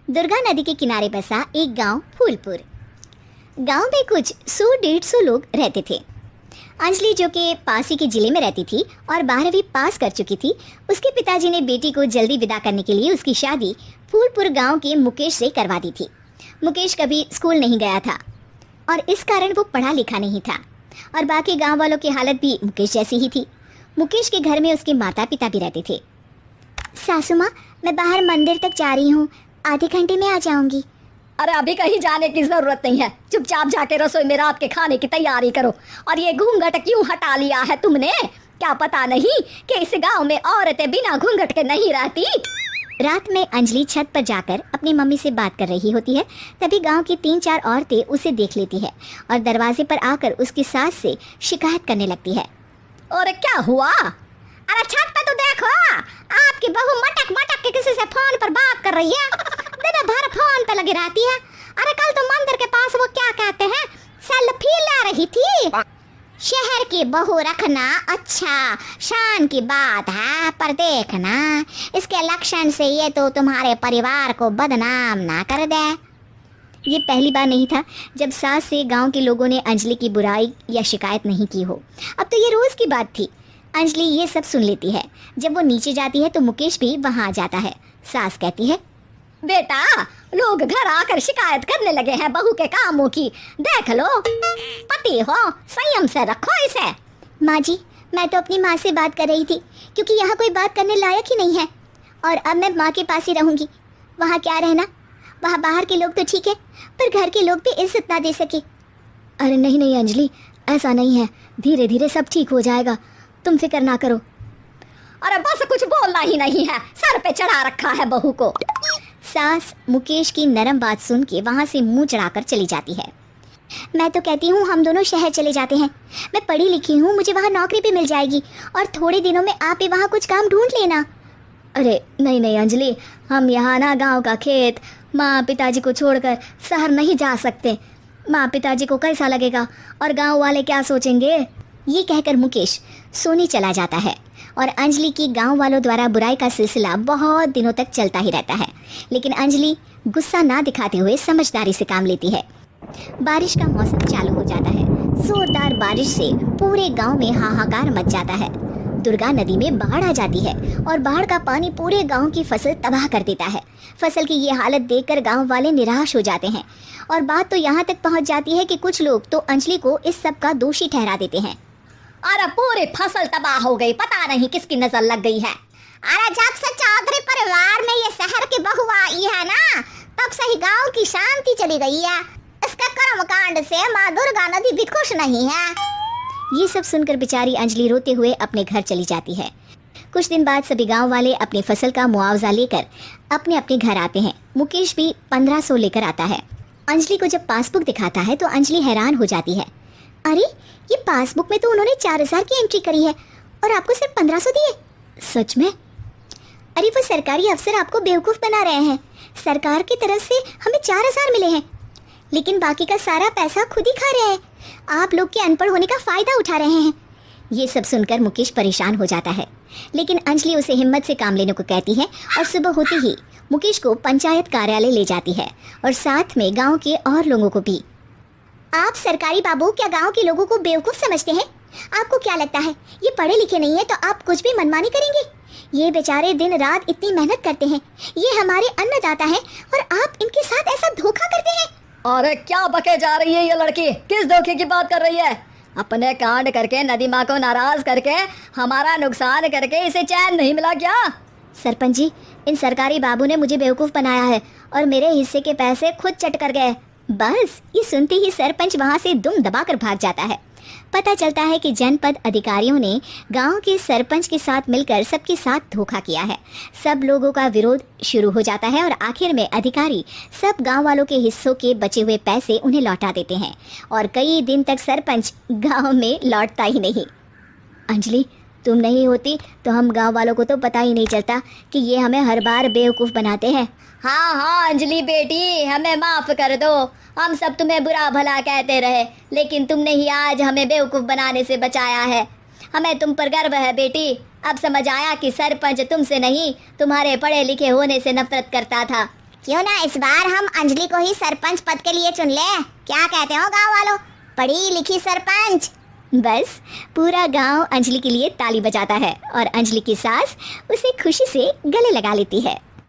दुर्गा नदी के किनारे बसा एक गांव फूलपुर। गांव में कुछ 100-150 लोग रहते थे। अंजलि, जो कि पास ही के जिले में रहती थी और 12वीं पास कर चुकी थी, उसके पिताजी ने बेटी को जल्दी विदा करने के लिए उसकी शादी फूलपुर गांव के मुकेश से करवा दी थी। मुकेश कभी स्कूल नहीं गया था और इस कारण वो पढ़ा लिखा नहीं था और बाकी गांव वालों की हालत भी मुकेश जैसी ही थी। मुकेश के घर में उसके माता पिता भी रहते थे। सासू माँ, मैं बाहर मंदिर तक जा रही हूँ, आधे घंटे में आ जाऊंगी। अरे अभी कहीं जाने की जरूरत नहीं है, चुपचाप जाके रसोई में रात के खाने की तैयारी करो। और ये घूंघट क्यों हटा लिया है तुमने? क्या पता नहीं कि इस गांव में औरतें बिना घूंघट के नहीं रहती। रात में अंजलि छत पर जाकर अपनी मम्मी से बात कर रही होती है। तभी गांव की 3-4 औरतें उसे देख लेती है और दरवाजे पर आकर उसकी सास से शिकायत करने लगती है। और क्या हुआ? अरे छत पे तो देखो, आपकी बहू मटक मटक के किसी से फोन पर बात कर रही है। दिन भर फोन पे लगी रहती है। अरे कल तो मंदिर के पास वो क्या कहते हैं, सेल्फी ले रही थी। शहर की बहू रखना अच्छा शान की बात है, पर देखना इसके लक्षण से ये तो तुम्हारे परिवार को बदनाम ना कर दे। ये पहली बार नहीं था जब सास से गांव के लोगों ने अंजलि की बुराई या शिकायत नहीं की हो। अब तो ये रोज की बात थी। अंजलि ये सब सुन लेती है। जब वो नीचे जाती है तो मुकेश भी वहां आ जाता है। सास कहती है, बेटा, लोग घर आकर शिकायत करने लगे हैं बहू के कामों की। देख लो, पति हो, संयम से रखो इसे। माँ जी, मैं तो अपनी माँ से बात कर रही थी क्योंकि यहाँ कोई बात करने लायक ही नहीं है और अब मैं माँ के पास ही रहूँगी। वहाँ क्या रहना, वहाँ बाहर के लोग तो ठीक है पर घर के लोग भी इज्जत ना दे सके। अरे नहीं नहीं अंजलि, ऐसा नहीं है, धीरे धीरे सब ठीक हो जाएगा, तुम फिक्र ना करो। अरे बस कुछ बोलना ही नहीं है, सर पे चढ़ा रखा है बहू को। सास मुकेश की नरम बात सुन के वहाँ से मुंह चढ़ाकर चली जाती है। मैं तो कहती हूँ हम दोनों शहर चले जाते हैं। मैं पढ़ी लिखी हूँ, मुझे वहाँ नौकरी भी मिल जाएगी और थोड़े दिनों में आप भी वहाँ कुछ काम ढूंढ लेना। अरे नहीं नहीं अंजलि, हम यहाँ ना गांव का खेत, माँ पिताजी को छोड़कर शहर नहीं जा सकते। माँ पिताजी को कैसा लगेगा और गांव वाले क्या सोचेंगे? ये कहकर मुकेश सोने चला जाता है और अंजलि की गांव वालों द्वारा बुराई का सिलसिला बहुत दिनों तक चलता ही रहता है। लेकिन अंजलि गुस्सा ना दिखाते हुए समझदारी से काम लेती है। बारिश का मौसम चालू हो जाता है। जोरदार बारिश से पूरे गांव में हाहाकार मच जाता है। दुर्गा नदी में बाढ़ आ जाती है और बाढ़ का पानी पूरे गांव की फसल तबाह कर देता है। फसल की ये हालत देखकर गांव वाले निराश हो जाते हैं और बात तो यहाँ तक पहुँच जाती है कि कुछ लोग तो अंजलि को इस सब का दोषी ठहरा देते हैं। अरे पूरी फसल तबाह हो गई, पता नहीं किसकी नजर लग गई है। अरे जब से चौधरी परिवार में ये शहर की बहू आई है ना, तब से ही गांव की शांति चली गई है। इसके कर्मकांड से माँ दुर्गा नदी भी खुश नहीं है। ये सब सुनकर बेचारी अंजलि रोते हुए अपने घर चली जाती है। कुछ दिन बाद सभी गांव वाले अपनी फसल का मुआवजा लेकर अपने अपने घर आते हैं। मुकेश भी 1500 लेकर आता है। अंजलि को जब पासबुक दिखाता है तो अंजलि हैरान हो जाती है। अरे, ये पासबुक में तो उन्होंने 4000 की एंट्री करी है और आपको सिर्फ 1500 दिए। सच में? अरे वो सरकारी अफसर आपको बेवकूफ़ बना रहे हैं। सरकार की तरफ से हमें 4000 मिले हैं लेकिन बाकी का सारा पैसा खुद ही खा रहे हैं। आप लोग के अनपढ़ होने का फ़ायदा उठा रहे हैं। ये सब सुनकर मुकेश परेशान हो जाता है लेकिन अंजलि उसे हिम्मत से काम लेने को कहती है और सुबह होते ही मुकेश को पंचायत कार्यालय ले जाती है और साथ में गाँव के और लोगों को भी। आप सरकारी बाबू क्या गांव के लोगों को बेवकूफ़ समझते हैं? आपको क्या लगता है ये पढ़े लिखे नहीं है तो आप कुछ भी मनमानी करेंगे? ये बेचारे दिन रात इतनी मेहनत करते हैं, ये हमारे अन्नदाता हैं और आप इनके साथ ऐसा धोखा करते हैं। अरे क्या बके जा रही है ये लड़की, किस धोखे की बात कर रही है? अपने कांड करके नदी माँ को नाराज करके हमारा नुकसान करके इसे चैन नहीं मिला क्या? सरपंच जी, इन सरकारी बाबू ने मुझे बेवकूफ़ बनाया है और मेरे हिस्से के पैसे खुद चट कर गए। बस ये सुनते ही सरपंच वहां से दुम दबाकर भाग जाता है। पता चलता है कि जनपद अधिकारियों ने गांव के सरपंच के साथ मिलकर सबके साथ धोखा किया है। सब लोगों का विरोध शुरू हो जाता है और आखिर में अधिकारी सब गांव वालों के हिस्सों के बचे हुए पैसे उन्हें लौटा देते हैं और कई दिन तक सरपंच गांव में लौटता ही नहीं। अंजलि, तुम नहीं होती तो हम गांव वालों को तो पता ही नहीं चलता कि ये हमें हर बार बेवकूफ़ बनाते हैं। हाँ हाँ अंजलि बेटी, हमें माफ़ कर दो। हम सब तुम्हें बुरा भला कहते रहे लेकिन तुमने ही आज हमें बेवकूफ़ बनाने से बचाया है। हमें तुम पर गर्व है बेटी। अब समझ आया कि सरपंच तुमसे नहीं तुम्हारे पढ़े लिखे होने से नफरत करता था। क्यों ना इस बार हम अंजलि को ही सरपंच पद के लिए चुन ले, क्या कहते हो गांव वालों? पढ़ी लिखी सरपंच। बस पूरा गांव अंजलि के लिए ताली बजाता है और अंजलि की सास उसे खुशी से गले लगा लेती है।